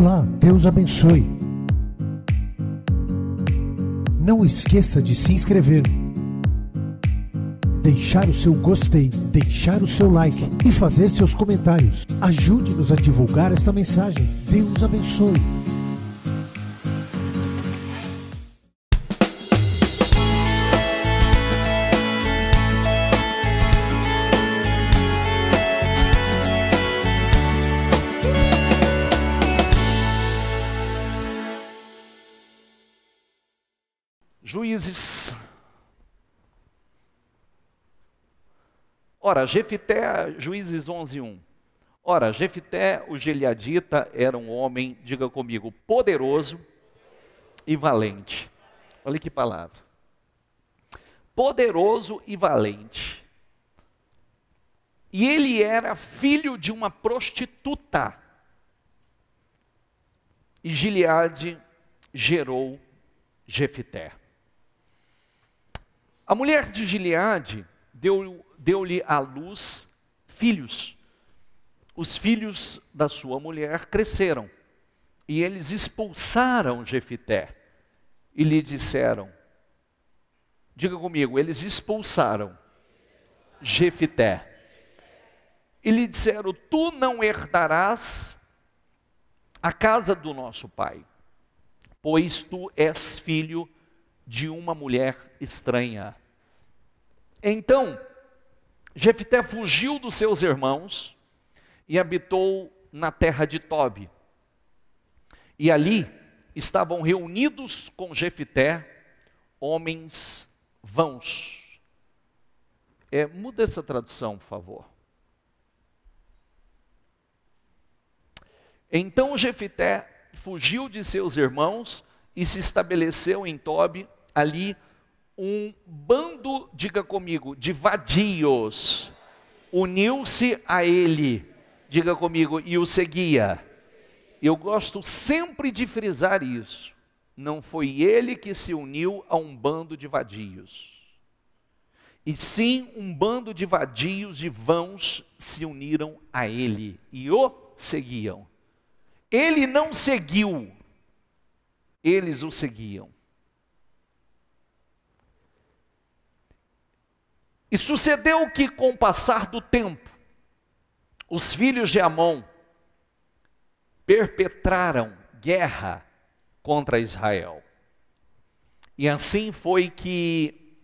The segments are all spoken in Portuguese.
Olá, Deus abençoe. Não esqueça de se inscrever, deixar o seu gostei, deixar o seu like e fazer seus comentários. Ajude-nos a divulgar esta mensagem. Deus abençoe. Juízes. Ora, Jefité, Juízes 11:1. Ora, Jefité, o gileadita, era um homem, diga comigo, poderoso e valente. Olha que palavra. Poderoso e valente. E ele era filho de uma prostituta. E Gileade gerou Jefité. A mulher de Gileade deu-lhe à luz filhos. Os filhos da sua mulher cresceram. E eles expulsaram Jefité. E lhe disseram, diga comigo, eles expulsaram Jefité. E lhe disseram, tu não herdarás a casa do nosso pai, pois tu és filho de uma mulher estranha. Então, Jefité fugiu dos seus irmãos e habitou na terra de Tobi. E ali estavam reunidos com Jefité homens vãos. Muda essa tradução, por favor. Então Jefité fugiu de seus irmãos e se estabeleceu em Tobi, ali um bando, diga comigo, de vadios, uniu-se a ele, diga comigo, e o seguia. Eu gosto sempre de frisar isso, não foi ele que se uniu a um bando de vadios, e sim um bando de vadios e vãos se uniram a ele, e o seguiam. Ele não seguiu, eles o seguiam. E sucedeu que, com o passar do tempo, os filhos de Amon perpetraram guerra contra Israel. E assim foi que,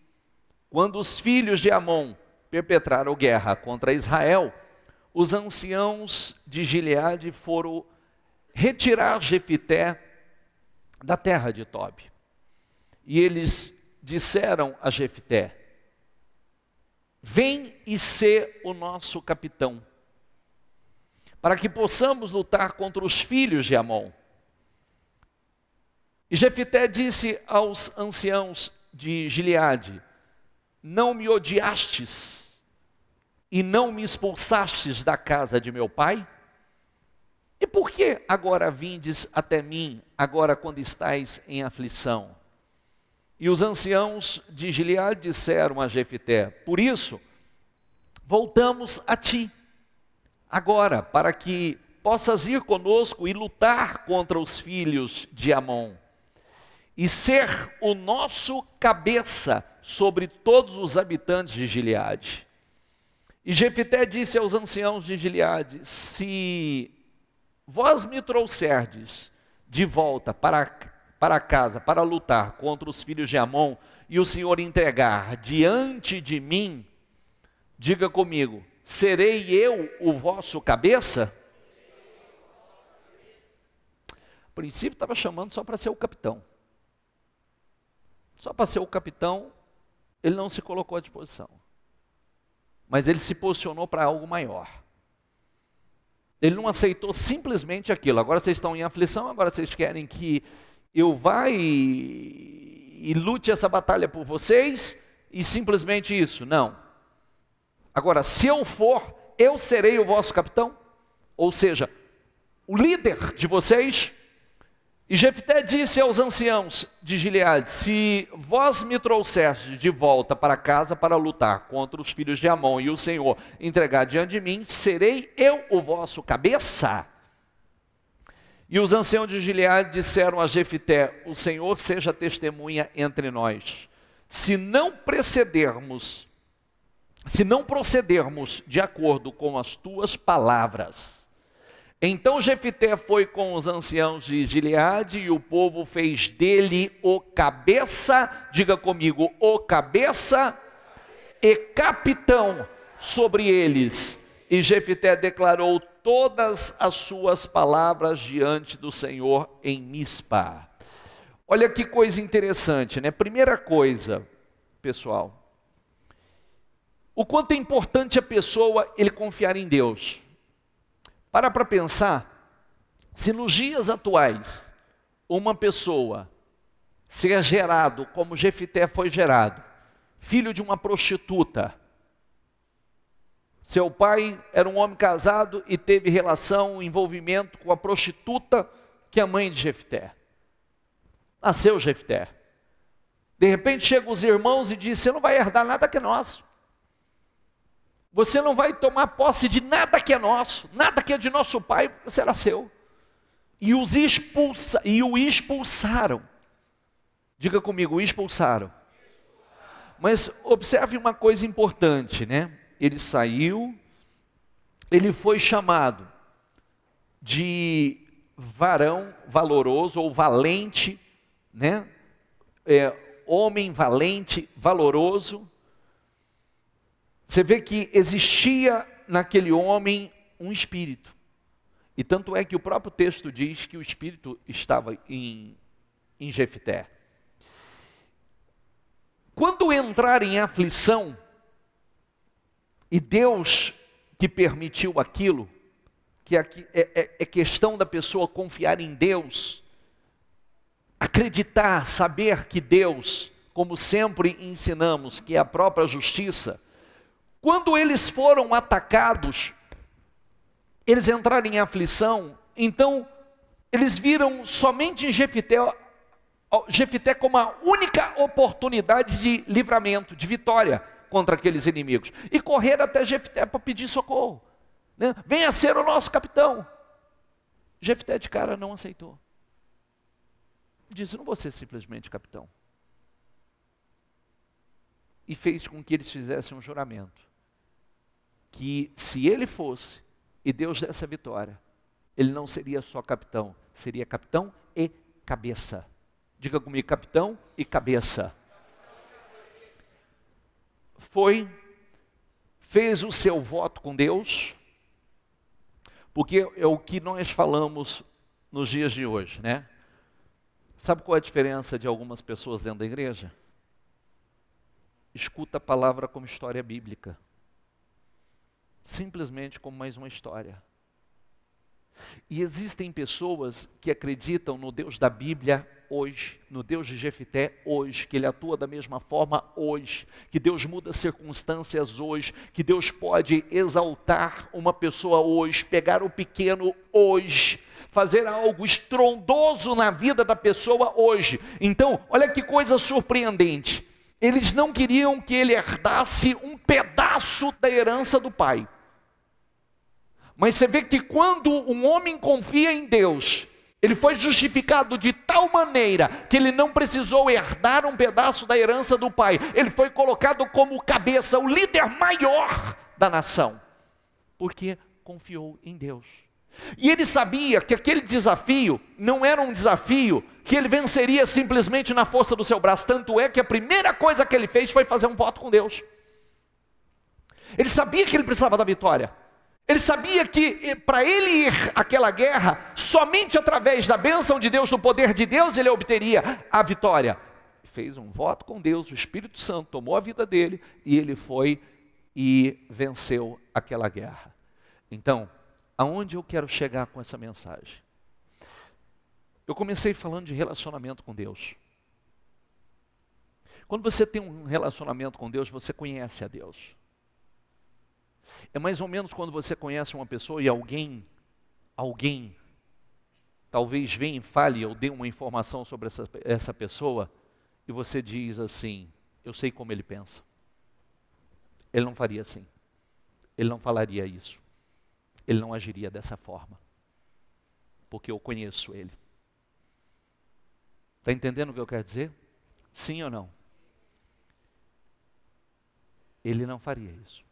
quando os filhos de Amon perpetraram guerra contra Israel, os anciãos de Gileade foram retirar Jefité da terra de Tobi. E eles disseram a Jefité, vem e sê o nosso capitão, para que possamos lutar contra os filhos de Amon. E Jefité disse aos anciãos de Gileade, não me odiastes e não me expulsastes da casa de meu pai? E por que agora vindes até mim, agora quando estais em aflição? E os anciãos de Gileade disseram a Jefité, por isso, voltamos a ti, agora, para que possas ir conosco e lutar contra os filhos de Amon, e ser o nosso cabeça sobre todos os habitantes de Gileade. E Jefité disse aos anciãos de Gileade, se vós me trouxerdes de volta para casa, para lutar contra os filhos de Amon, e o Senhor entregar diante de mim, diga comigo, serei eu o vosso cabeça? A princípio estava chamando só para ser o capitão. Só para ser o capitão, ele não se colocou à disposição. Mas ele se posicionou para algo maior. Ele não aceitou simplesmente aquilo. Agora vocês estão em aflição, agora vocês querem que eu vá e lute essa batalha por vocês, e simplesmente isso. Não. Agora, se eu for, eu serei o vosso capitão, ou seja, o líder de vocês. E Jefté disse aos anciãos de Gileade, se vós me trouxerdes de volta para casa para lutar contra os filhos de Amon, e o Senhor entregar diante de mim, serei eu o vosso cabeça? E os anciãos de Gileade disseram a Jefité: o Senhor seja testemunha entre nós, se não procedermos de acordo com as tuas palavras. Então Jefité foi com os anciãos de Gileade, e o povo fez dele o cabeça, diga comigo, o cabeça e capitão sobre eles. E Jefité declarou todas as suas palavras diante do Senhor em Mispa. Olha que coisa interessante, né? Primeira coisa, pessoal, o quanto é importante a pessoa ele confiar em Deus. Para pensar, se nos dias atuais uma pessoa seja gerado como Jefité foi gerado, filho de uma prostituta, seu pai era um homem casado e teve relação, envolvimento com a prostituta que é a mãe de Jefté. Nasceu Jefté. De repente chegam os irmãos e dizem: você não vai herdar nada que é nosso. Você não vai tomar posse de nada que é nosso, nada que é de nosso pai será seu. E o expulsaram. Diga comigo, o expulsaram. Mas observe uma coisa importante, né? Ele saiu, ele foi chamado de varão valoroso ou valente, né? Homem valente, valoroso. Você vê que existia naquele homem um espírito. E tanto é que o próprio texto diz que o espírito estava em Jefté. Quando entrar em aflição, e Deus que permitiu aquilo, que é questão da pessoa confiar em Deus, acreditar, saber que Deus, como sempre ensinamos, que é a própria justiça. Quando eles foram atacados, eles entraram em aflição, então eles viram somente em Jefté como a única oportunidade de livramento, de vitória contra aqueles inimigos. E correram até Jefté para pedir socorro, né? Venha ser o nosso capitão. Jefté de cara não aceitou. Disse: não vou ser simplesmente capitão. E fez com que eles fizessem um juramento, que se ele fosse, e Deus desse a vitória, ele não seria só capitão, seria capitão e cabeça. Diga comigo, capitão e cabeça. Fez o seu voto com Deus, porque é o que nós falamos nos dias de hoje, né? Sabe qual é a diferença de algumas pessoas dentro da igreja? Escuta a palavra como história bíblica, simplesmente como mais uma história. E existem pessoas que acreditam no Deus da Bíblia hoje, no Deus de Jefté hoje, que ele atua da mesma forma hoje, que Deus muda circunstâncias hoje, que Deus pode exaltar uma pessoa hoje, pegar o pequeno hoje, fazer algo estrondoso na vida da pessoa hoje. Então, olha que coisa surpreendente. Eles não queriam que ele herdasse um pedaço da herança do pai. Mas você vê que quando um homem confia em Deus, ele foi justificado de tal maneira que ele não precisou herdar um pedaço da herança do pai. Ele foi colocado como cabeça, o líder maior da nação, porque confiou em Deus. E ele sabia que aquele desafio não era um desafio que ele venceria simplesmente na força do seu braço. Tanto é que a primeira coisa que ele fez foi fazer um voto com Deus. Ele sabia que ele precisava da vitória. Ele sabia que para ele ir àquela guerra, somente através da bênção de Deus, do poder de Deus, ele obteria a vitória. Fez um voto com Deus, o Espírito Santo tomou a vida dele e ele foi e venceu aquela guerra. Então, aonde eu quero chegar com essa mensagem? Eu comecei falando de relacionamento com Deus. Quando você tem um relacionamento com Deus, você conhece a Deus. É mais ou menos quando você conhece uma pessoa e alguém talvez venha e fale ou dê uma informação sobre essa pessoa e você diz assim: eu sei como ele pensa. Ele não faria assim. Ele não falaria isso. Ele não agiria dessa forma. porque eu conheço Ele. Está entendendo o que eu quero dizer? Sim ou não? Ele não faria isso.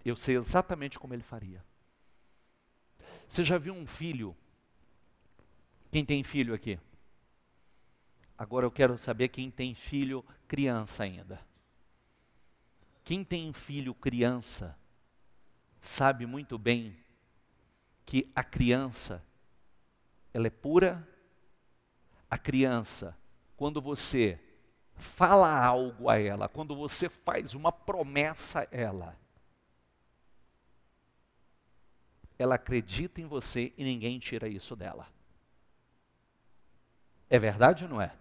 Eu sei exatamente como ele faria. Você já viu um filho? Quem tem filho aqui? Agora eu quero saber quem tem filho criança ainda. Quem tem filho criança sabe muito bem que a criança, ela é pura. A criança, quando você fala algo a ela, quando você faz uma promessa a ela, ela acredita em você e ninguém tira isso dela. É verdade ou não é?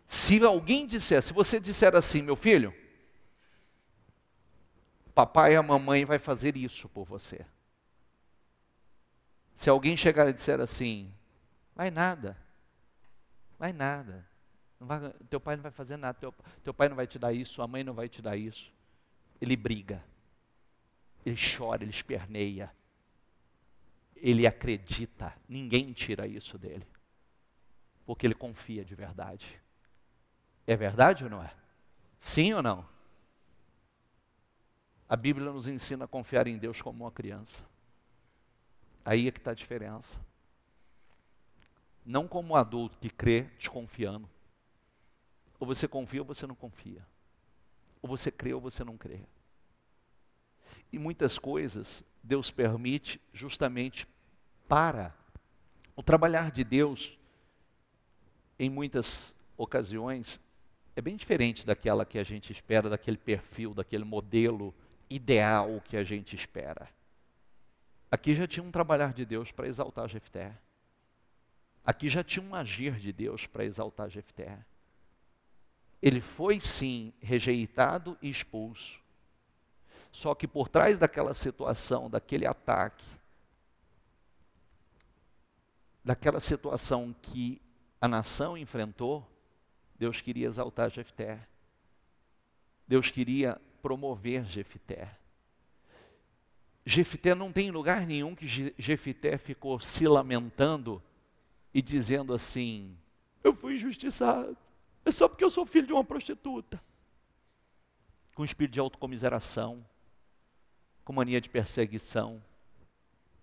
Se alguém disser, se você disser assim, meu filho, papai e a mamãe vai fazer isso por você. Se alguém chegar e disser assim, vai nada, teu pai não vai fazer nada, teu pai não vai te dar isso, a mãe não vai te dar isso. Ele briga, ele chora, ele esperneia, ele acredita, ninguém tira isso dele, porque ele confia de verdade. É verdade ou não é? Sim ou não? A Bíblia nos ensina a confiar em Deus como uma criança. Aí é que está a diferença. Não como um adulto que crê desconfiando. Ou você confia ou você não confia. Ou você crê ou você não crê. E muitas coisas Deus permite justamente para o trabalhar de Deus, em muitas ocasiões, é bem diferente daquela que a gente espera, daquele perfil, daquele modelo ideal que a gente espera. Aqui já tinha um trabalhar de Deus para exaltar Jefté. Aqui já tinha um agir de Deus para exaltar Jefté. Ele foi sim rejeitado e expulso. Só que por trás daquela situação, daquele ataque, daquela situação que a nação enfrentou, Deus queria exaltar Jefté. Deus queria promover Jefté. Jefté não tem lugar nenhum que Jefté ficou se lamentando e dizendo assim, eu fui injustiçado, é só porque eu sou filho de uma prostituta. Com espírito de autocomiseração, com mania de perseguição.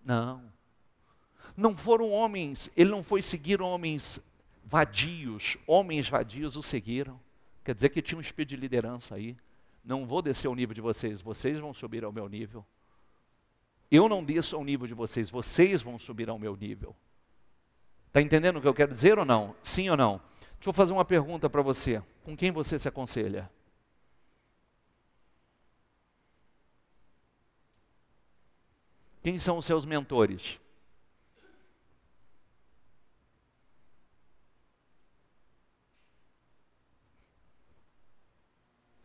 Não foram homens, ele não foi seguir homens vadios o seguiram. Quer dizer que tinha um espírito de liderança aí. Não vou descer ao nível de vocês, vocês vão subir ao meu nível. Eu não desço ao nível de vocês, vocês vão subir ao meu nível. Está entendendo o que eu quero dizer ou não? Sim ou não? Deixa eu fazer uma pergunta para você. Com quem você se aconselha? Quem são os seus mentores?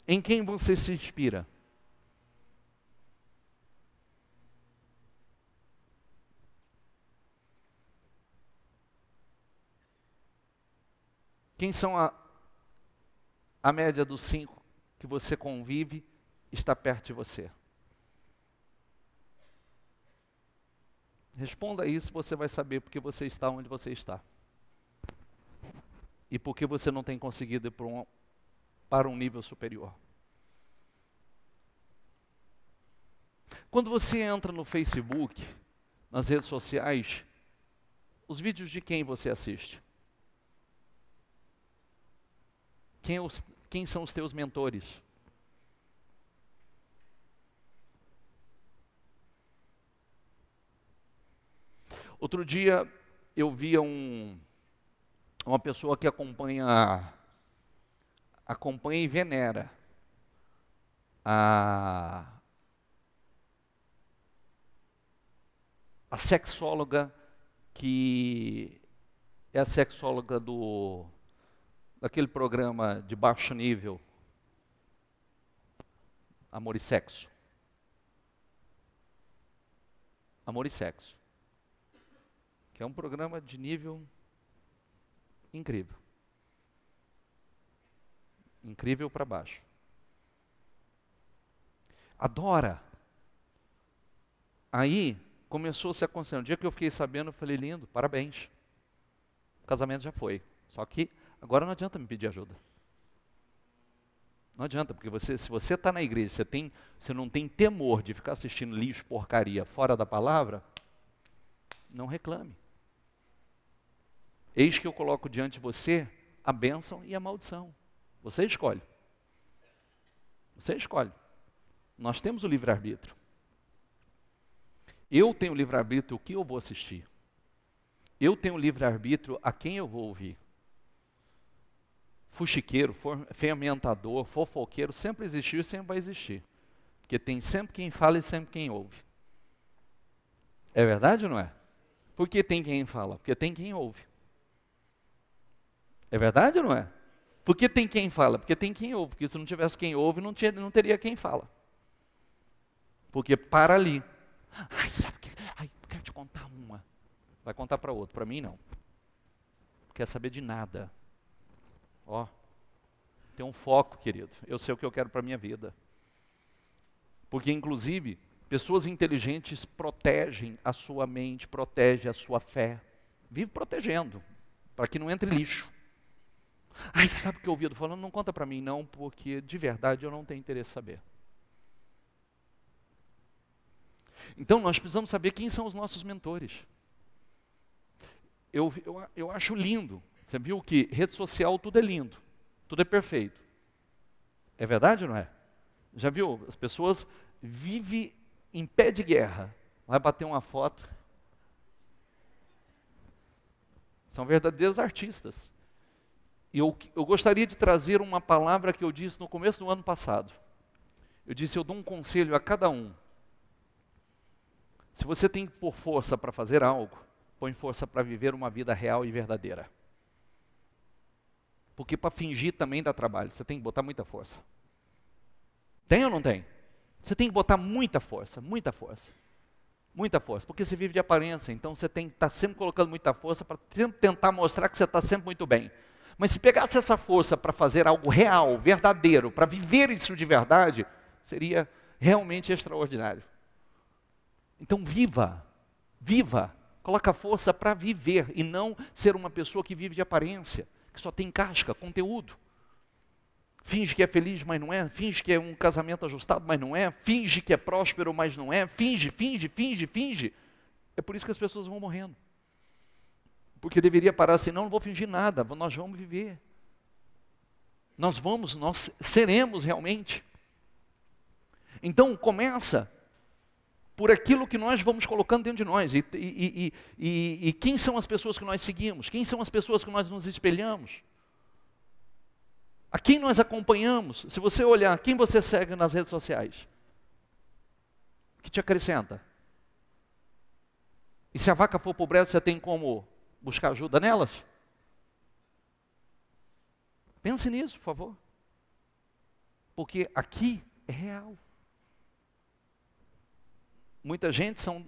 Em quem você se inspira? Quem são a média dos 5 que você convive, está perto de você? Responda isso, você vai saber porque você está onde você está. E porque você não tem conseguido ir para um nível superior. Quando você entra no Facebook, nas redes sociais, os vídeos de quem você assiste? Quem são os teus mentores? Outro dia eu via uma pessoa que acompanha e venera a sexóloga que é a sexóloga daquele programa de baixo nível, Amor e Sexo. Amor e Sexo. Que é um programa de nível incrível. Incrível para baixo. Adora. Aí, começou a se aconselhar. No dia que eu fiquei sabendo, eu falei, lindo, parabéns. O casamento já foi. Só que agora não adianta me pedir ajuda. Não adianta, porque se você está na igreja, você não tem temor de ficar assistindo lixo, porcaria fora da palavra, não reclame. Eis que eu coloco diante de você a bênção e a maldição. Você escolhe. Você escolhe. Nós temos o livre-arbítrio. Eu tenho o livre-arbítrio o que eu vou assistir. Eu tenho o livre-arbítrio a quem eu vou ouvir. Fuxiqueiro, fermentador, fofoqueiro, sempre existiu e sempre vai existir. Porque tem sempre quem fala e sempre quem ouve. É verdade ou não é? Por que tem quem fala? Porque tem quem ouve. É verdade ou não é? Por que tem quem fala? Porque tem quem ouve. Porque se não tivesse quem ouve, não teria quem fala. Porque para ali. Ai, sabe o que? Ai, quero te contar uma. Vai contar para outro. Para mim, não. Não quer saber de nada. Ó, tem um foco, querido. Eu sei o que eu quero para a minha vida. Porque, inclusive, pessoas inteligentes protegem a sua mente, protegem a sua fé. Vive protegendo, para que não entre lixo. Ai, sabe o que eu ouvi falando? Não conta para mim não, porque de verdade eu não tenho interesse em saber. Então nós precisamos saber quem são os nossos mentores. Eu acho lindo. Você viu que rede social tudo é lindo, tudo é perfeito. É verdade ou não é? Já viu? As pessoas vivem em pé de guerra. Vai bater uma foto. São verdadeiros artistas. E eu gostaria de trazer uma palavra que eu disse no começo do ano passado. Eu disse, eu dou um conselho a cada um. Se você tem que pôr força para fazer algo, põe força para viver uma vida real e verdadeira. Porque para fingir também dá trabalho, você tem que botar muita força. Tem ou não tem? Você tem que botar muita força, muita força. Muita força, porque você vive de aparência, então você tem que estar sempre colocando muita força para tentar mostrar que você está sempre muito bem. Mas se pegasse essa força para fazer algo real, verdadeiro, para viver isso de verdade, seria realmente extraordinário. Então viva, coloca força para viver e não ser uma pessoa que vive de aparência, que só tem casca, conteúdo. Finge que é feliz, mas não é. Finge que é um casamento ajustado, mas não é. Finge que é próspero, mas não é. Finge. É por isso que as pessoas vão morrendo. Porque deveria parar assim, não vou fingir nada, nós vamos viver. Nós seremos realmente. Então começa por aquilo que nós vamos colocando dentro de nós. E quem são as pessoas que nós seguimos? Quem são as pessoas que nós nos espelhamos? A quem nós acompanhamos? Se você olhar, quem você segue nas redes sociais? O que te acrescenta? E se a vaca for para o brejo, você tem como buscar ajuda nelas? Pense nisso, por favor. Porque aqui é real. Muita gente são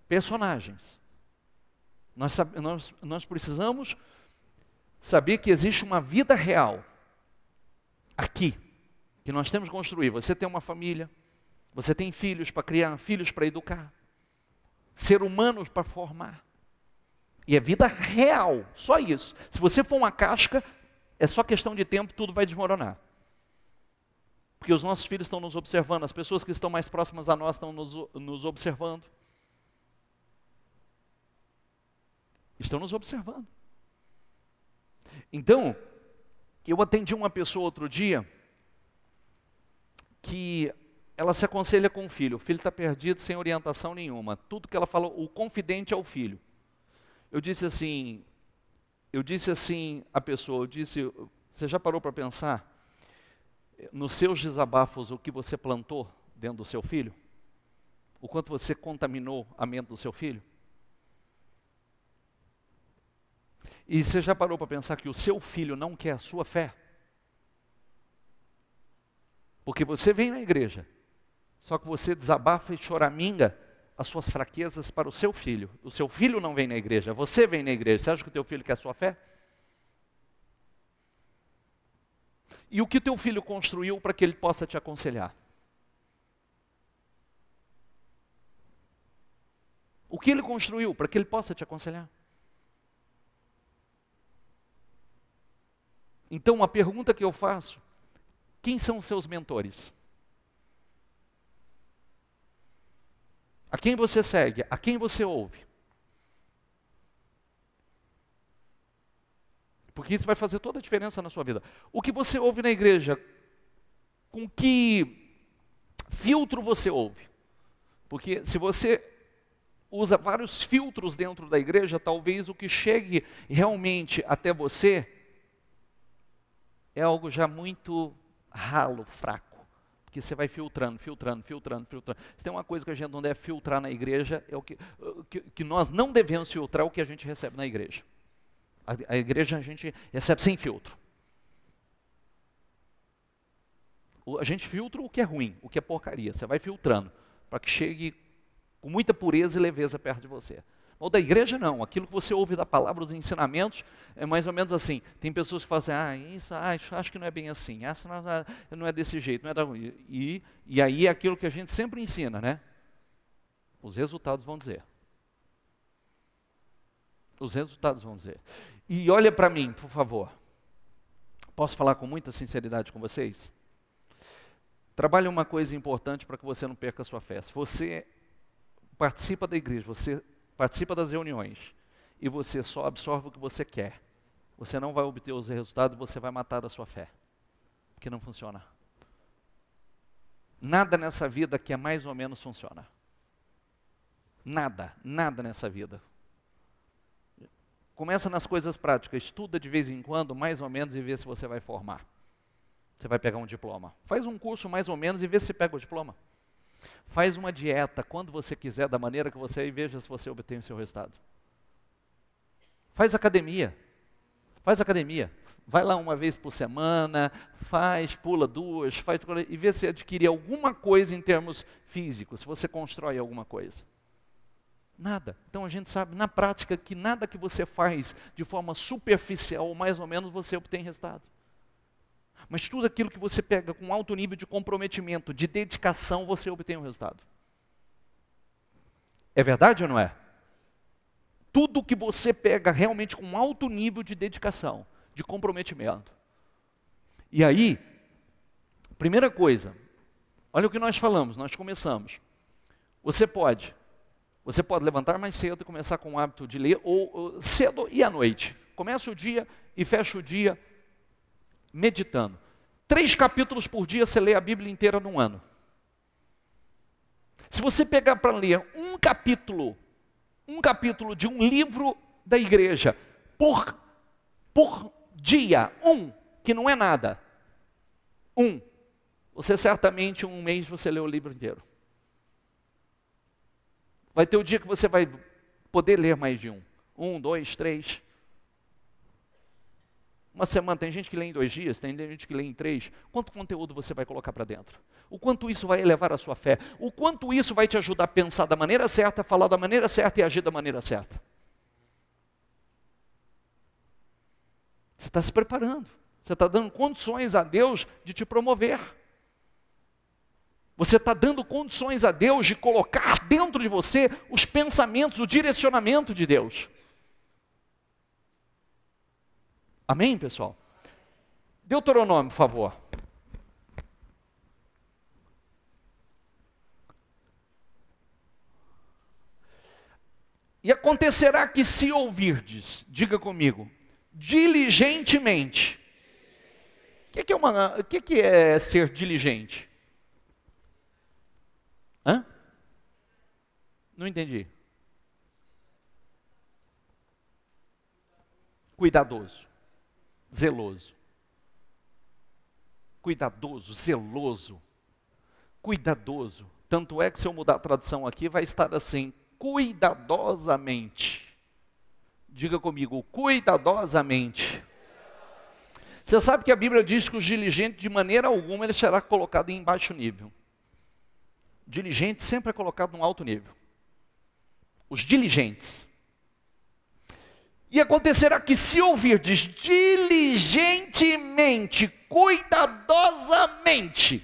personagens. Nós precisamos saber que existe uma vida real aqui, que nós temos que construir. Você tem uma família, você tem filhos para criar, filhos para educar, ser humanos para formar. E é vida real, só isso. Se você for uma casca, é só questão de tempo, tudo vai desmoronar. Porque os nossos filhos estão nos observando, as pessoas que estão mais próximas a nós estão nos observando. Estão nos observando. Então, eu atendi uma pessoa outro dia, que ela se aconselha com o filho está perdido sem orientação nenhuma. Tudo que ela falou, o confidente é o filho. Eu disse assim à pessoa, você já parou para pensar nos seus desabafos o que você plantou dentro do seu filho? O quanto você contaminou a mente do seu filho? E você já parou para pensar que o seu filho não quer a sua fé? Porque você vem na igreja, só que você desabafa e choraminga as suas fraquezas para o seu filho. O seu filho não vem na igreja, você vem na igreja. Você acha que o teu filho quer a sua fé? E o que o teu filho construiu para que ele possa te aconselhar? O que ele construiu para que ele possa te aconselhar? Então a pergunta que eu faço, quem são os seus mentores? A quem você segue? A quem você ouve? Porque isso vai fazer toda a diferença na sua vida. O que você ouve na igreja, com que filtro você ouve? Porque se você usa vários filtros dentro da igreja, talvez o que chegue realmente até você é algo já muito ralo, fraco. Porque você vai filtrando. Se tem uma coisa que a gente não deve filtrar na igreja, é o que nós não devemos filtrar, o que a gente recebe na igreja. A igreja a gente recebe sem filtro. A gente filtra o que é ruim, o que é porcaria. Você vai filtrando para que chegue com muita pureza e leveza perto de você. Ou da igreja não, aquilo que você ouve da palavra, os ensinamentos, é mais ou menos assim. Tem pessoas que falam assim, acho que não é bem assim, essa não é desse jeito, não é da... E aí é aquilo que a gente sempre ensina, né? Os resultados vão dizer. Os resultados vão dizer. E olha para mim, por favor. Posso falar com muita sinceridade com vocês? Trabalhe uma coisa importante para que você não perca a sua fé. Se você participa da igreja, você participa das reuniões e você só absorve o que você quer, você não vai obter os resultados, você vai matar a sua fé. Porque não funciona. Nada nessa vida que é mais ou menos funciona. Nada nessa vida. Começa nas coisas práticas, estuda de vez em quando, mais ou menos, e vê se você vai formar. Você vai pegar um diploma. Faz um curso mais ou menos e vê se você pega o diploma. Faz uma dieta quando você quiser, da maneira que você é, e veja se você obtém o seu resultado. Faz academia. Vai lá uma vez por semana, pula duas, e vê se adquire alguma coisa em termos físicos, se você constrói alguma coisa. Nada. Então a gente sabe na prática que nada que você faz de forma superficial, ou mais ou menos, você obtém resultado. Mas tudo aquilo que você pega com alto nível de comprometimento, de dedicação, você obtém um resultado. É verdade ou não é? Tudo que você pega realmente com alto nível de dedicação, de comprometimento. E aí, primeira coisa, olha o que nós falamos, nós começamos. Você pode levantar mais cedo e começar com o hábito de ler, ou cedo e à noite. Começa o dia e fecha o dia meditando. 3 capítulos por dia você lê a Bíblia inteira num ano. Se você pegar para ler um capítulo de um livro da igreja, por dia, que não é nada, você certamente, um mês, você lê o livro inteiro. Vai ter o dia que você vai poder ler mais de 2, 3. Uma semana, tem gente que lê em 2 dias, tem gente que lê em 3. Quanto conteúdo você vai colocar para dentro? O quanto isso vai elevar a sua fé? O quanto isso vai te ajudar a pensar da maneira certa, falar da maneira certa e agir da maneira certa? Você está se preparando. Você está dando condições a Deus de te promover. Você está dando condições a Deus de colocar dentro de você os pensamentos, o direcionamento de Deus. Amém, pessoal? Deuteronômio, por favor. E acontecerá que se ouvirdes, diga comigo, diligentemente. O que é ser diligente? Hã? Não entendi. Cuidadoso. Zeloso. Cuidadoso, zeloso. Cuidadoso. Tanto é que se eu mudar a tradução aqui, vai estar assim, cuidadosamente. Diga comigo, cuidadosamente. Você sabe que a Bíblia diz que os diligentes, de maneira alguma, ele será colocado em baixo nível. Diligente sempre é colocado num alto nível. Os diligentes. E acontecerá que se ouvirdes diligentemente, cuidadosamente,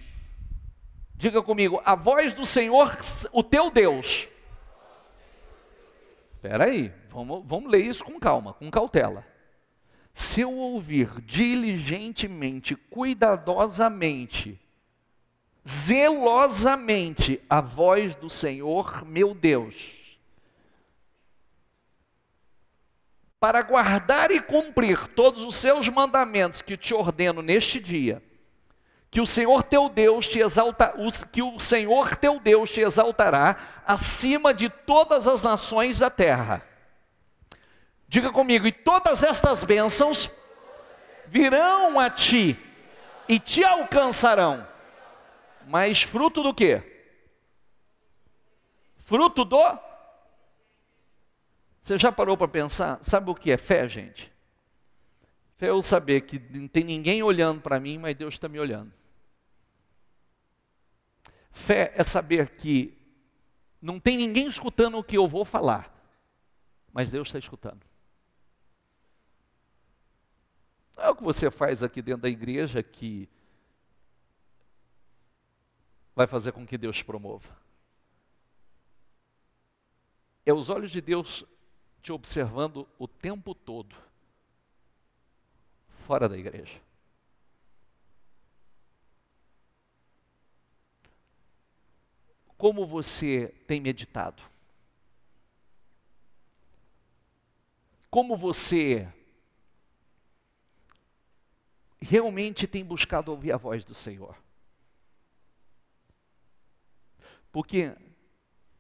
diga comigo, a voz do Senhor, o teu Deus, Espera aí, vamos ler isso com calma, com cautela. Se eu ouvir diligentemente, cuidadosamente, zelosamente a voz do Senhor, meu Deus, para guardar e cumprir todos os seus mandamentos que te ordeno neste dia, que o Senhor teu Deus te exaltará acima de todas as nações da terra. Diga comigo, e todas estas bênçãos virão a ti e te alcançarão. Mas fruto do quê? Fruto do... Você já parou para pensar? Sabe o que é fé, gente? Fé é eu saber que não tem ninguém olhando para mim, mas Deus está me olhando. Fé é saber que não tem ninguém escutando o que eu vou falar, mas Deus está escutando. Não é o que você faz aqui dentro da igreja que vai fazer com que Deus te promova. É os olhos de Deus te observando o tempo todo, fora da igreja. Como você tem meditado? Como você realmente tem buscado ouvir a voz do Senhor? Porque,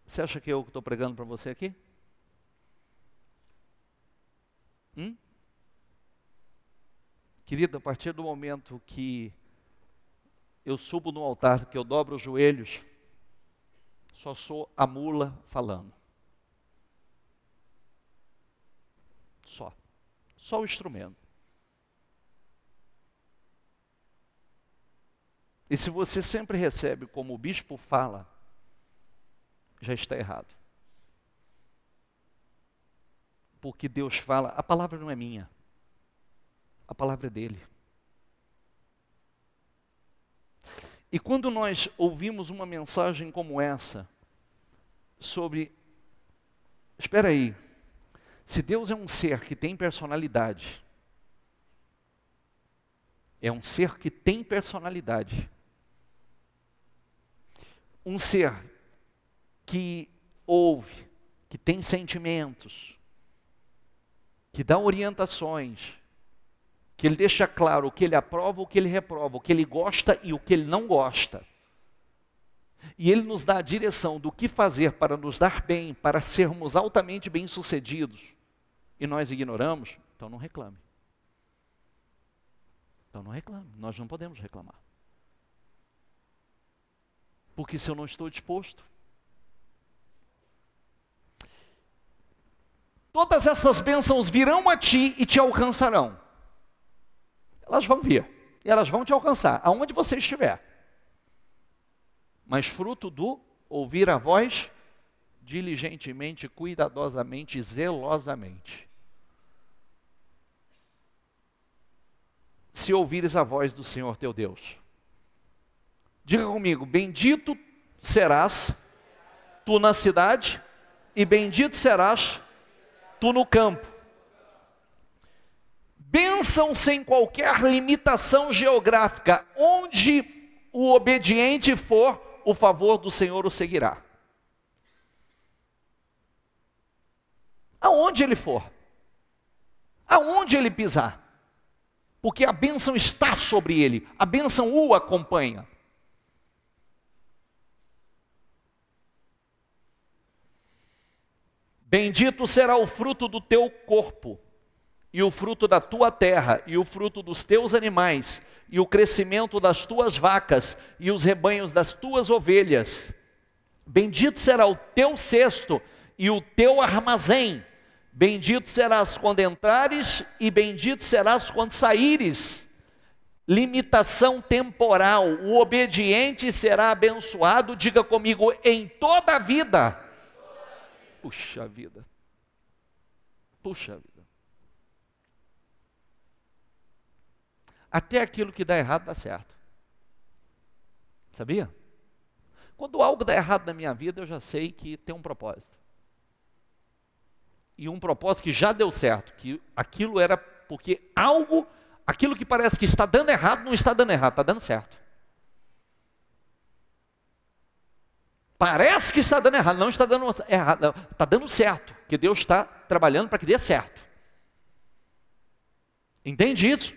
você acha que eu estou pregando para você aqui? Querido, a partir do momento que eu subo no altar, que eu dobro os joelhos, só sou a mula falando. Só o instrumento. E se você sempre recebe como o bispo fala, já está errado. Porque Deus fala, a palavra não é minha, a palavra é dele. E quando nós ouvimos uma mensagem como essa, sobre, espera aí, se Deus é um ser que tem personalidade, é um ser que tem personalidade, um ser que ouve, que tem sentimentos, que dá orientações, que ele deixa claro o que ele aprova, o que ele reprova, o que ele gosta e o que ele não gosta. E ele nos dá a direção do que fazer para nos dar bem, para sermos altamente bem-sucedidos, e nós ignoramos, então não reclame. Então não reclame, nós não podemos reclamar. Porque se eu não estou disposto, todas essas bênçãos virão a ti e te alcançarão. Elas vão vir, e elas vão te alcançar, aonde você estiver. Mas fruto do ouvir a voz, diligentemente, cuidadosamente, zelosamente. Se ouvires a voz do Senhor teu Deus. Diga comigo, bendito serás tu na cidade, e bendito serás tu no campo. Bênção sem qualquer limitação geográfica. Onde o obediente for, o favor do Senhor o seguirá. Aonde ele for. Aonde ele pisar. Porque a bênção está sobre ele. A bênção o acompanha. Bendito será o fruto do teu corpo, e o fruto da tua terra, e o fruto dos teus animais, e o crescimento das tuas vacas, e os rebanhos das tuas ovelhas. Bendito será o teu cesto, e o teu armazém. Bendito serás quando entrares, e bendito serás quando saíres. Limitação temporal, o obediente será abençoado, diga comigo, em toda a vida. Puxa vida. Puxa vida. Até aquilo que dá errado dá certo. Sabia? Quando algo dá errado na minha vida, eu já sei que tem um propósito. e um propósito que já deu certo, que aquilo era porque aquilo que parece que está dando errado, não está dando errado, está dando certo. Parece que está dando errado, não está dando errado, está dando certo, que Deus está trabalhando para que dê certo. Entende isso?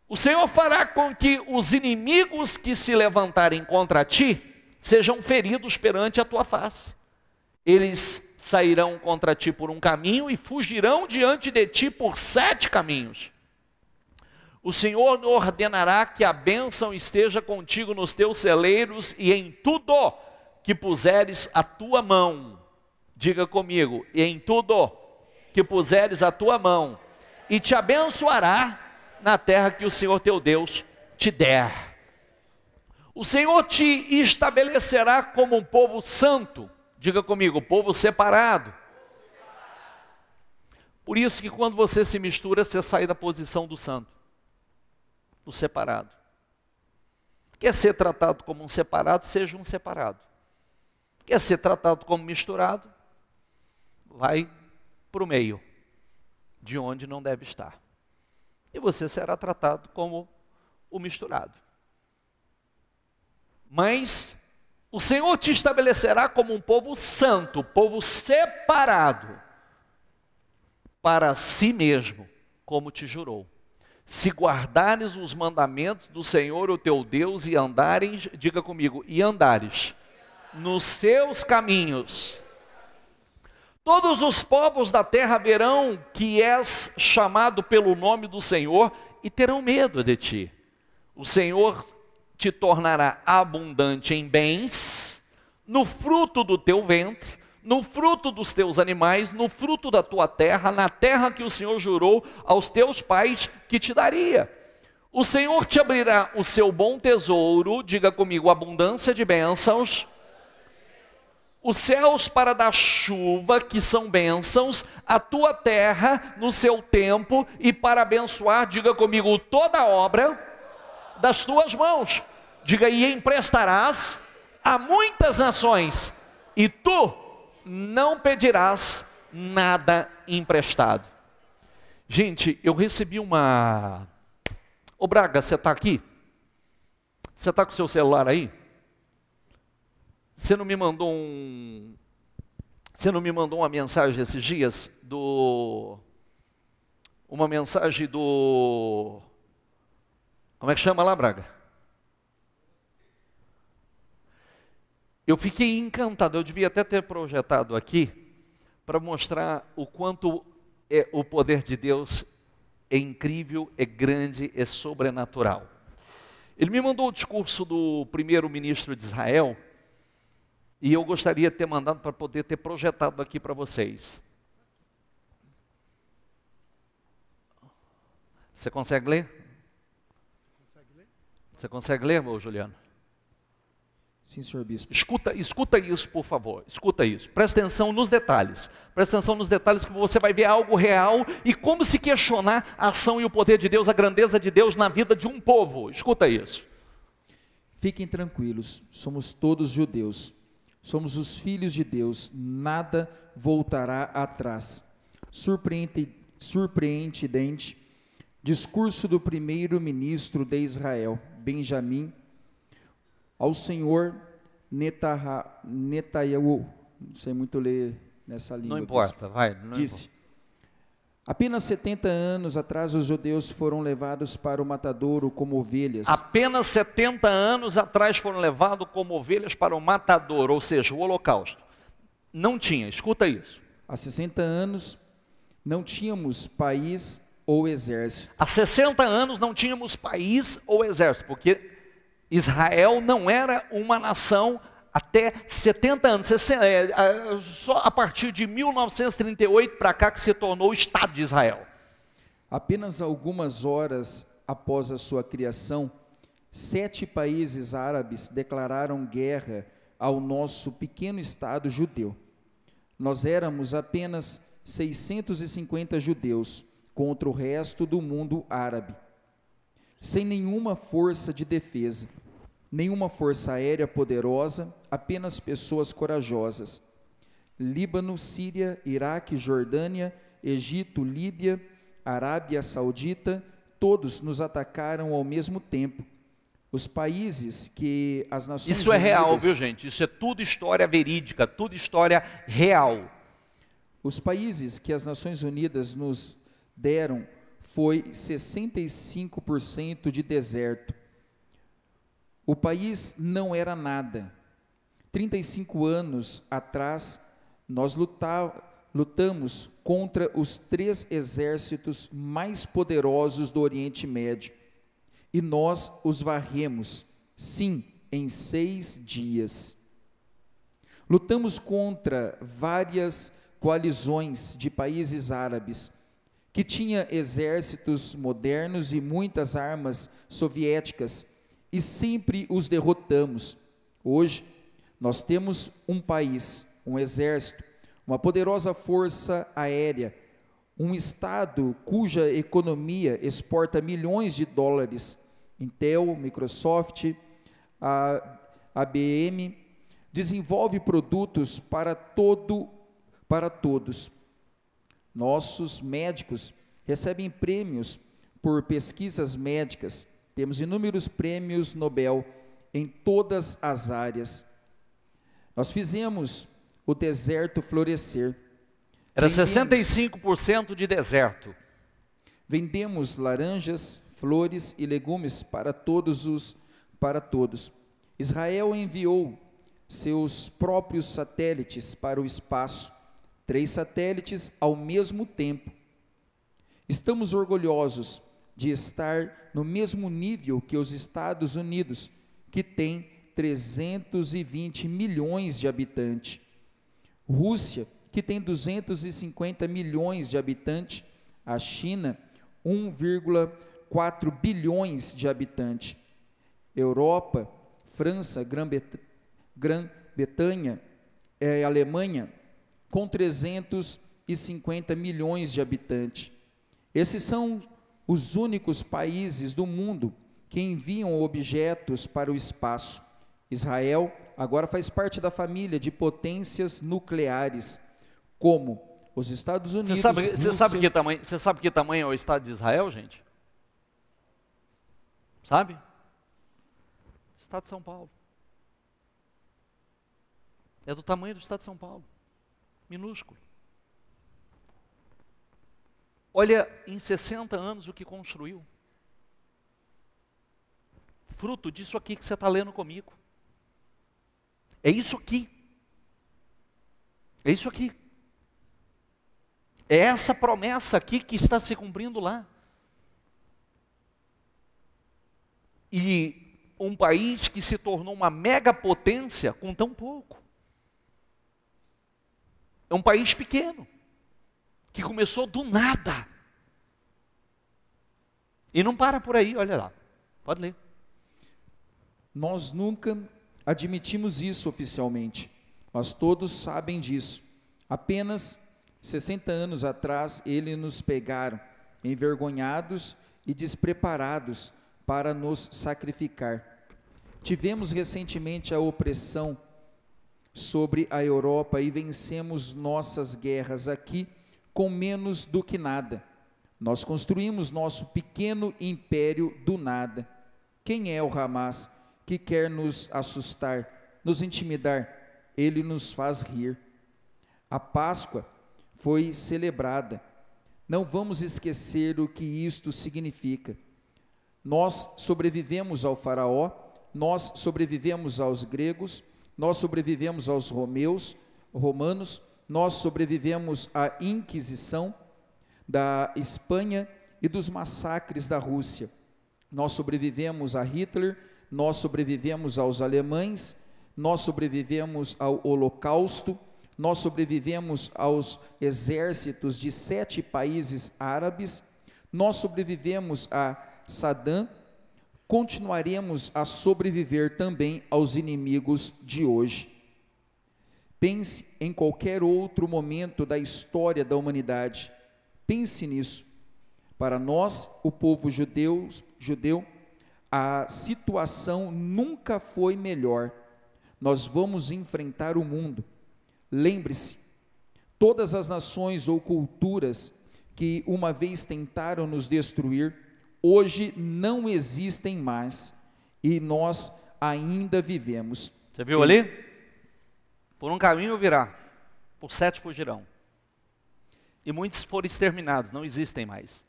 O Senhor fará com que os inimigos que se levantarem contra ti sejam feridos perante a tua face. Eles sairão contra ti por um caminho e fugirão diante de ti por 7 caminhos. O Senhor ordenará que a bênção esteja contigo nos teus celeiros e em tudo que puseres a tua mão. Diga comigo, e em tudo que puseres a tua mão, e te abençoará na terra que o Senhor teu Deus te der. O Senhor te estabelecerá como um povo santo. Diga comigo, povo separado. Por isso que quando você se mistura, você sai da posição do santo, do separado. Quer ser tratado como um separado, seja um separado. Quer ser tratado como misturado, vai para o meio, de onde não deve estar. E você será tratado como o misturado. Mas o Senhor te estabelecerá como um povo santo, povo separado, para si mesmo, como te jurou. Se guardares os mandamentos do Senhor, o teu Deus, e andares, diga comigo, e andares nos seus caminhos, todos os povos da terra verão que és chamado pelo nome do Senhor e terão medo de ti. O Senhor te tornará abundante em bens, no fruto do teu ventre, no fruto dos teus animais, no fruto da tua terra, na terra que o Senhor jurou aos teus pais que te daria. O Senhor te abrirá o seu bom tesouro, diga comigo, abundância de bênçãos, os céus para dar chuva, que são bênçãos, a tua terra no seu tempo, e para abençoar, diga comigo, toda a obra das tuas mãos. Diga, e emprestarás a muitas nações, e tu não pedirás nada emprestado. Gente, eu recebi uma... Ô Braga, você está aqui? Você está com o seu celular aí? Você não me mandou uma mensagem esses dias uma mensagem do... Como é que chama lá, Braga? Eu fiquei encantado, eu devia até ter projetado aqui, para mostrar o quanto o poder de Deus é incrível, é grande, é sobrenatural. Ele me mandou o discurso do primeiro-ministro de Israel, e eu gostaria de ter mandado para poder ter projetado aqui para vocês. Você consegue ler? Você consegue ler, ô Juliano? Sim, senhor bispo. Escuta isso, por favor. Escuta isso. Presta atenção nos detalhes. Presta atenção nos detalhes, que você vai ver algo real e como se questionar a ação e o poder de Deus, a grandeza de Deus na vida de um povo. Escuta isso. Fiquem tranquilos, somos todos judeus. Somos os filhos de Deus, nada voltará atrás. Surpreendente discurso do primeiro-ministro de Israel, Benjamim, ao senhor Netanyahu, não sei muito ler nessa língua. Não importa, vai. Disse, apenas 70 anos atrás os judeus foram levados para o matadouro como ovelhas. Apenas 70 anos atrás foram levados como ovelhas para o matadouro, ou seja, o holocausto. Não tinha, escuta isso. Há 60 anos não tínhamos país ou exército. Há 60 anos não tínhamos país ou exército, porque Israel não era uma nação até 70 anos, só a partir de 1938 para cá que se tornou o Estado de Israel. Apenas algumas horas após a sua criação, 7 países árabes declararam guerra ao nosso pequeno Estado judeu. Nós éramos apenas 650 judeus contra o resto do mundo árabe, sem nenhuma força de defesa, nenhuma força aérea poderosa, apenas pessoas corajosas. Líbano, Síria, Iraque, Jordânia, Egito, Líbia, Arábia Saudita, todos nos atacaram ao mesmo tempo. Os países que as Nações Isso é Unidas... real, viu, gente? Isso é tudo história verídica, tudo história real. Os países que as Nações Unidas nos deram foi 65% de deserto. O país não era nada. 35 anos atrás, nós lutamos contra os 3 exércitos mais poderosos do Oriente Médio. E nós os varremos, sim, em 6 dias. Lutamos contra várias coalizões de países árabes, que tinha exércitos modernos e muitas armas soviéticas, e sempre os derrotamos. Hoje, nós temos um país, um exército, uma poderosa força aérea, um Estado cuja economia exporta milhões de dólares. Intel, Microsoft, a IBM, desenvolve produtos para todos. Nossos médicos recebem prêmios por pesquisas médicas. Temos inúmeros prêmios Nobel em todas as áreas. Nós fizemos o deserto florescer. Era 65% de deserto. Vendemos laranjas, flores e legumes para todos. Israel enviou seus próprios satélites para o espaço, 3 satélites ao mesmo tempo. Estamos orgulhosos de estar no mesmo nível que os Estados Unidos, que tem 320 milhões de habitantes. Rússia, que tem 250 milhões de habitantes. A China, 1,4 bilhões de habitantes. Europa, França, Grã-Bretanha, Alemanha, com 350 milhões de habitantes. Esses são os únicos países do mundo que enviam objetos para o espaço. Israel agora faz parte da família de potências nucleares, como os Estados Unidos. Você sabe que tamanho é o Estado de Israel, gente? Sabe? Estado de São Paulo. É do tamanho do Estado de São Paulo. Minúsculo. Olha, em 60 anos o que construiu. Fruto disso aqui que você está lendo comigo. É isso aqui. É isso aqui. É essa promessa aqui que está se cumprindo lá. E um país que se tornou uma megapotência com tão pouco. É um país pequeno, que começou do nada. E não para por aí, olha lá. Pode ler. Nós nunca admitimos isso oficialmente, mas todos sabem disso. Apenas 60 anos atrás, eles nos pegaram, envergonhados e despreparados para nos sacrificar. Tivemos recentemente a opressão sobre a Europa e vencemos nossas guerras aqui com menos do que nada. Nós construímos nosso pequeno império do nada. Quem é o Hamas que quer nos assustar, nos intimidar? Ele nos faz rir. A Páscoa foi celebrada. Não vamos esquecer o que isto significa. Nós sobrevivemos ao faraó, nós sobrevivemos aos gregos, nós sobrevivemos aos romanos, nós sobrevivemos à Inquisição da Espanha e dos massacres da Rússia. Nós sobrevivemos a Hitler, nós sobrevivemos aos alemães, nós sobrevivemos ao Holocausto, nós sobrevivemos aos exércitos de 7 países árabes, nós sobrevivemos a Saddam, continuaremos a sobreviver também aos inimigos de hoje. Pense em qualquer outro momento da história da humanidade. Pense nisso. Para nós, o povo judeu, a situação nunca foi melhor. Nós vamos enfrentar o mundo. Lembre-se, todas as nações ou culturas que uma vez tentaram nos destruir, hoje não existem mais e nós ainda vivemos. Você viu ali? Por um caminho virá, por 7 fugirão. E muitos foram exterminados, não existem mais.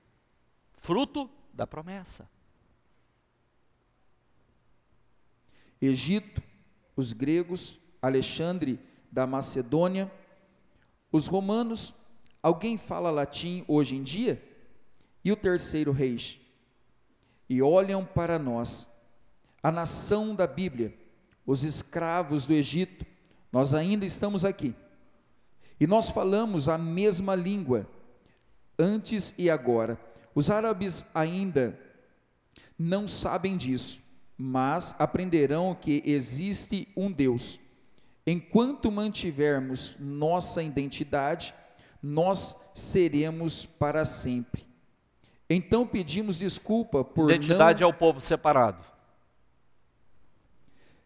Fruto da promessa. Egito, os gregos, Alexandre da Macedônia, os romanos. Alguém fala latim hoje em dia? E o terceiro reis? E olham para nós, a nação da Bíblia, os escravos do Egito. Nós ainda estamos aqui. E nós falamos a mesma língua, antes e agora. Os árabes ainda não sabem disso, mas aprenderão que existe um Deus. Enquanto mantivermos nossa identidade, nós seremos para sempre. Então pedimos desculpa por Identidade é o povo separado.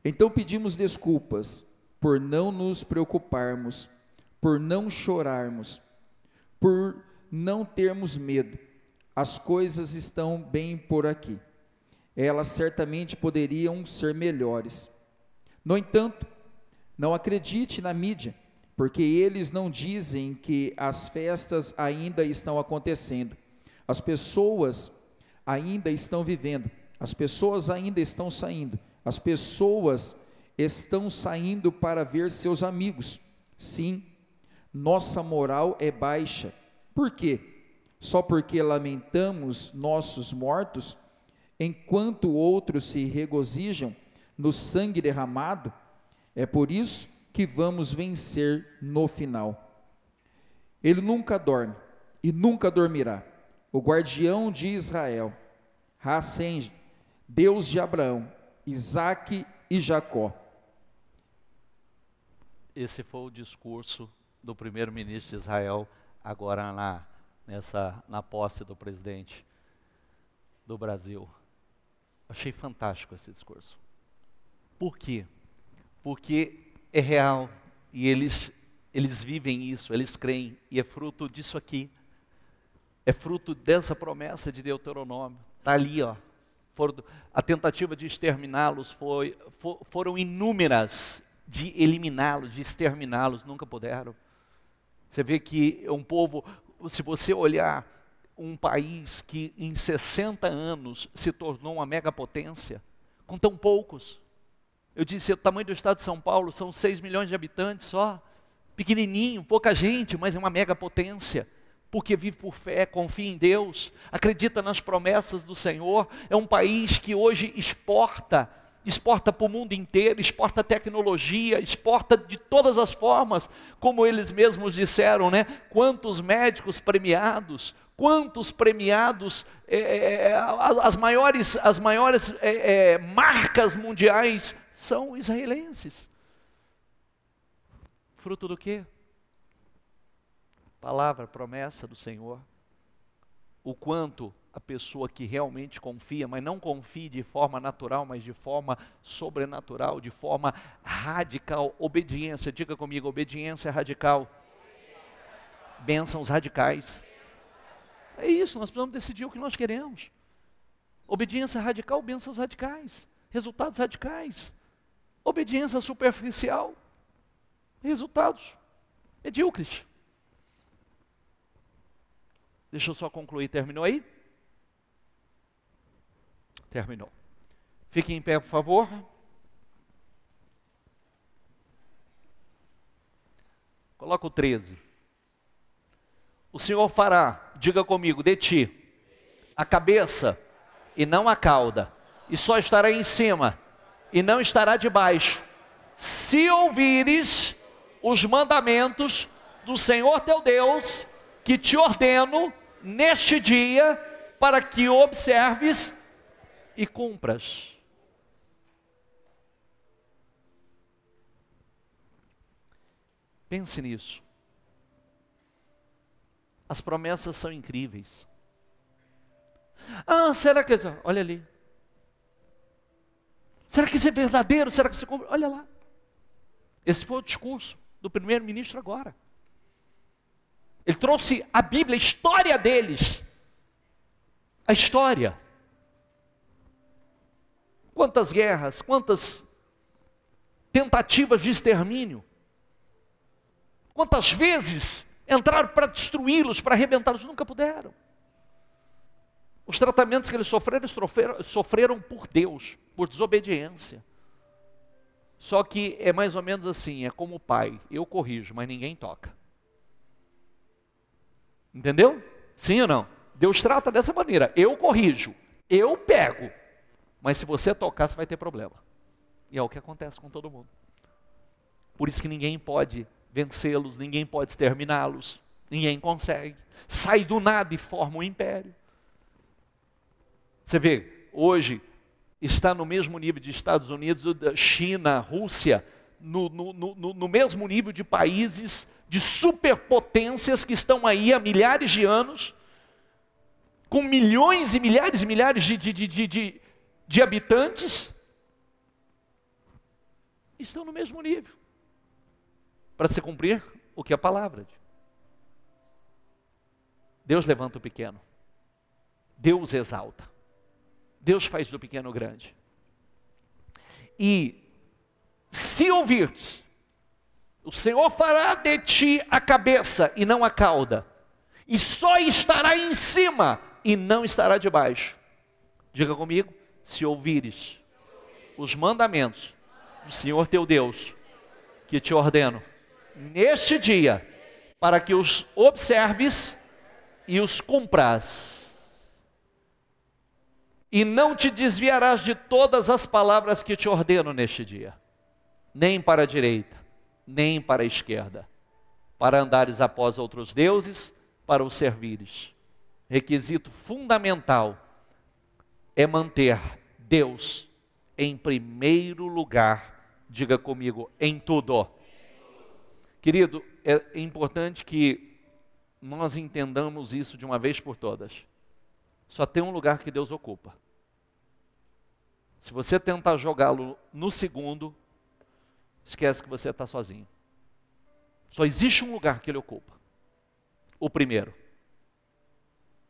Então pedimos desculpas por não nos preocuparmos, por não chorarmos, por não termos medo. As coisas estão bem por aqui. Elas certamente poderiam ser melhores. No entanto, não acredite na mídia, porque eles não dizem que as festas ainda estão acontecendo. As pessoas ainda estão vivendo, as pessoas ainda estão saindo, as pessoas estão saindo para ver seus amigos. Sim, nossa moral é baixa. Por quê? Só porque lamentamos nossos mortos, enquanto outros se regozijam no sangue derramado? É por isso que vamos vencer no final. Ele nunca dorme e nunca dormirá. O guardião de Israel, Hashem, Deus de Abraão, Isaque e Jacó. Esse foi o discurso do primeiro-ministro de Israel, agora na posse do presidente do Brasil. Achei fantástico esse discurso. Por quê? Porque é real e eles vivem isso, eles creem, e é fruto disso aqui. É fruto dessa promessa de Deuteronômio. Está ali, ó. A tentativa de exterminá-los foram inúmeras, de eliminá-los, de exterminá-los, nunca puderam. Você vê que é um povo, se você olhar um país que em 60 anos se tornou uma megapotência, com tão poucos. Eu disse, o tamanho do estado de São Paulo são 6 milhões de habitantes só, pequenininho, pouca gente, mas é uma megapotência. Porque vive por fé, confia em Deus, acredita nas promessas do Senhor. É um país que hoje exporta para o mundo inteiro, exporta tecnologia, exporta de todas as formas, como eles mesmos disseram, né? Quantos médicos premiados, as maiores marcas mundiais são israelenses. Fruto do quê? Palavra, promessa do Senhor. O quanto a pessoa que realmente confia, mas não confia de forma natural, mas de forma sobrenatural, de forma radical, obediência, diga comigo, obediência radical. Bênçãos radicais. É isso, nós precisamos decidir o que nós queremos. Obediência radical, bênçãos radicais, resultados radicais. Obediência superficial, resultados medíocres. Deixa eu só concluir, terminou aí? Terminou. Fique em pé, por favor. Coloca o 13. O Senhor fará, diga comigo, de ti a cabeça e não a cauda, e só estará em cima e não estará debaixo, se ouvires os mandamentos do Senhor teu Deus, que te ordeno neste dia, para que observes e cumpras. Pense nisso. As promessas são incríveis. Ah, será que... Olha ali. Será que isso é verdadeiro? Será que isso é... Olha lá. Esse foi o discurso do primeiro-ministro agora. Ele trouxe a Bíblia, a história deles. A história. Quantas guerras, quantas tentativas de extermínio. Quantas vezes entraram para destruí-los, para arrebentá-los, nunca puderam. Os tratamentos que eles sofreram por Deus, por desobediência. Só que é mais ou menos assim, é como o pai, eu corrijo, mas ninguém toca. Entendeu? Sim ou não? Deus trata dessa maneira, eu corrijo, eu pego, mas se você tocar, você vai ter problema. E é o que acontece com todo mundo. Por isso que ninguém pode vencê-los, ninguém pode exterminá-los, ninguém consegue. Sai do nada e forma um império. Você vê, hoje está no mesmo nível de Estados Unidos, China, Rússia, no mesmo nível de países de superpotências que estão aí há milhares de anos, com milhões e milhares de habitantes, estão no mesmo nível, para se cumprir o que a palavra diz. Deus levanta o pequeno, Deus exalta, Deus faz do pequeno grande. E se ouvirdes, o Senhor fará de ti a cabeça e não a cauda, e só estará em cima e não estará debaixo. Diga comigo, se ouvires os mandamentos do Senhor teu Deus, que te ordeno, neste dia, para que os observes e os cumpras. E não te desviarás de todas as palavras que te ordeno neste dia, nem para a direita, nem para a esquerda, para andares após outros deuses, para os servires. Requisito fundamental é manter Deus em primeiro lugar. Diga comigo, em tudo. Querido, é importante que nós entendamos isso de uma vez por todas. Só tem um lugar que Deus ocupa. Se você tentar jogá-lo no segundo, esquece que você está sozinho. Só existe um lugar que Ele ocupa. O primeiro.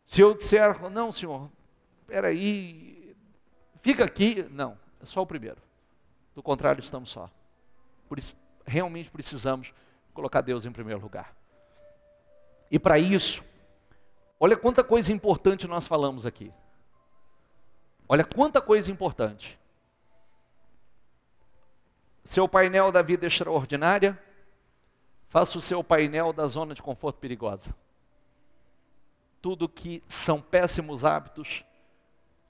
Se eu disser, não Senhor, espera aí, fica aqui. Não, é só o primeiro. Do contrário, estamos só. Por isso, realmente precisamos colocar Deus em primeiro lugar. E para isso, olha quanta coisa importante nós falamos aqui. Olha quanta coisa importante. Seu painel da vida extraordinária, faça o seu painel da zona de conforto perigosa. Tudo que são péssimos hábitos,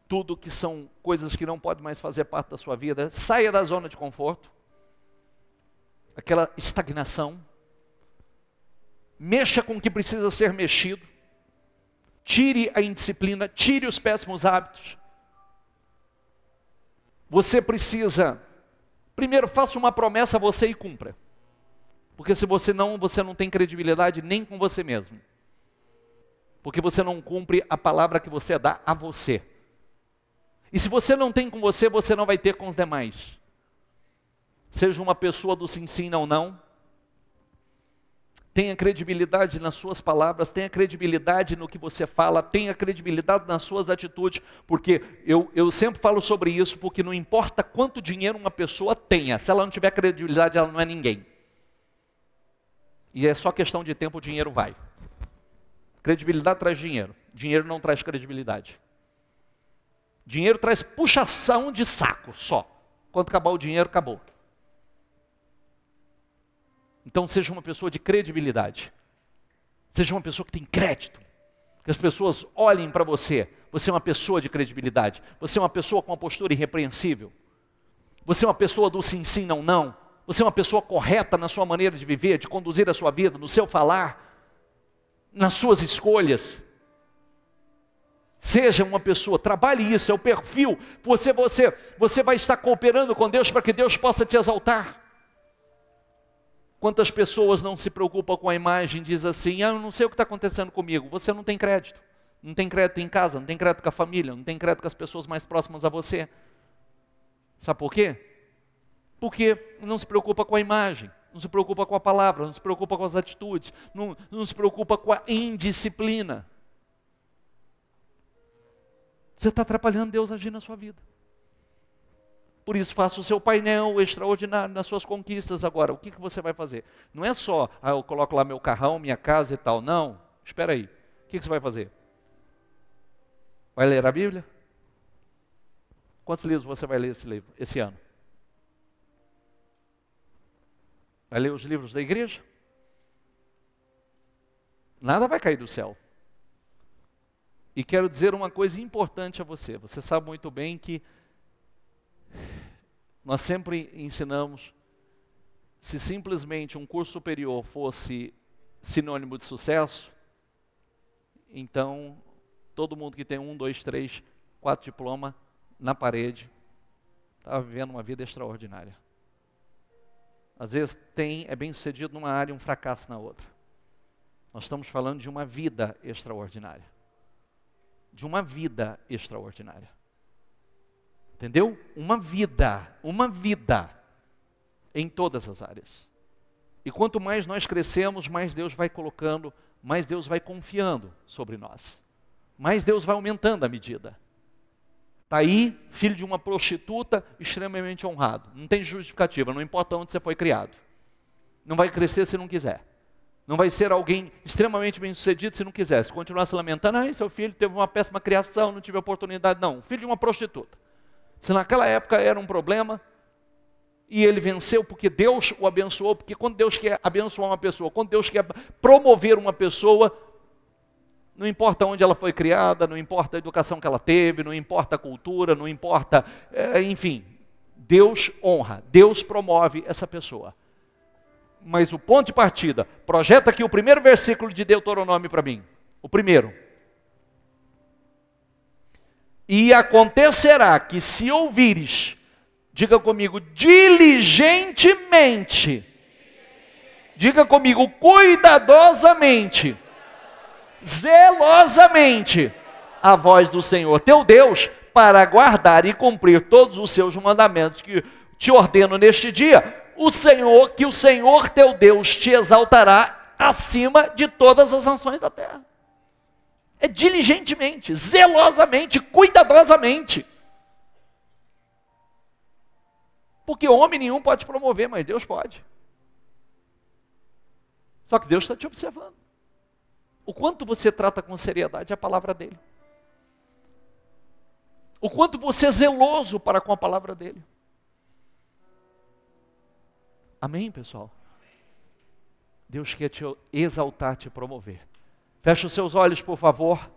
tudo que são coisas que não podem mais fazer parte da sua vida, saia da zona de conforto. Aquela estagnação. Mexa com o que precisa ser mexido. Tire a indisciplina, tire os péssimos hábitos. Você precisa, primeiro faça uma promessa a você e cumpra. Porque se você não tem credibilidade nem com você mesmo. Porque você não cumpre a palavra que você dá a você. E se você não tem com você, você não vai ter com os demais. Seja uma pessoa do sim, sim, não, não. Tenha credibilidade nas suas palavras, tenha credibilidade no que você fala, tenha credibilidade nas suas atitudes, porque eu sempre falo sobre isso, porque não importa quanto dinheiro uma pessoa tenha, se ela não tiver credibilidade, ela não é ninguém. E é só questão de tempo, o dinheiro vai. Credibilidade traz dinheiro, dinheiro não traz credibilidade. Dinheiro traz puxação de saco só. Quando acabar o dinheiro, acabou. Então seja uma pessoa de credibilidade. Seja uma pessoa que tem crédito. Que as pessoas olhem para você. Você é uma pessoa de credibilidade. Você é uma pessoa com uma postura irrepreensível. Você é uma pessoa do sim, sim, não, não. Você é uma pessoa correta na sua maneira de viver, de conduzir a sua vida, no seu falar, nas suas escolhas. Seja uma pessoa, trabalhe isso, é o perfil. Você vai estar cooperando com Deus para que Deus possa te exaltar. Quantas pessoas não se preocupam com a imagem, diz assim, eu não sei o que está acontecendo comigo. Você não tem crédito. Não tem crédito em casa, não tem crédito com a família, não tem crédito com as pessoas mais próximas a você. Sabe por quê? Porque não se preocupa com a imagem. não se preocupa com a palavra, não se preocupa com as atitudes, não se preocupa com a indisciplina. Você está atrapalhando Deus agir na sua vida. Por isso, faça o seu painel extraordinário nas suas conquistas agora. O que você vai fazer? Não é só, eu coloco lá meu carrão, minha casa e tal. Não, espera aí. O que você vai fazer? Vai ler a Bíblia? Quantos livros você vai ler esse ano? Vai ler os livros da igreja? Nada vai cair do céu. E quero dizer uma coisa importante a você. Você sabe muito bem que nós sempre ensinamos, se simplesmente um curso superior fosse sinônimo de sucesso, então todo mundo que tem 1, 2, 3, 4 diplomas na parede está vivendo uma vida extraordinária. Às vezes é bem sucedido numa área e um fracasso na outra. Nós estamos falando de uma vida extraordinária. De uma vida extraordinária. Entendeu? Uma vida em todas as áreas. E quanto mais nós crescemos, mais Deus vai colocando, mais Deus vai confiando sobre nós. Mais Deus vai aumentando a medida. Está aí, filho de uma prostituta, extremamente honrado. Não tem justificativa, não importa onde você foi criado. Não vai crescer se não quiser. Não vai ser alguém extremamente bem sucedido se não quiser. Se continuar se lamentando, seu filho teve uma péssima criação, não tive oportunidade. Não, filho de uma prostituta. Se naquela época era um problema, e ele venceu porque Deus o abençoou, porque quando Deus quer abençoar uma pessoa, quando Deus quer promover uma pessoa, não importa onde ela foi criada, não importa a educação que ela teve, não importa a cultura, não importa, enfim, Deus honra, Deus promove essa pessoa. Mas o ponto de partida, projeta aqui o primeiro versículo de Deuteronômio para mim, o primeiro. E acontecerá que se ouvires, diga comigo, diligentemente, diga comigo, cuidadosamente, zelosamente, a voz do Senhor teu Deus, para guardar e cumprir todos os seus mandamentos que te ordeno neste dia, que o Senhor teu Deus te exaltará acima de todas as nações da terra. É diligentemente, zelosamente, cuidadosamente. Porque homem nenhum pode promover, mas Deus pode. Só que Deus está te observando. O quanto você trata com seriedade a palavra dele. O quanto você é zeloso para com a palavra dele. Amém, pessoal? Deus quer te exaltar, te promover. Feche os seus olhos, por favor.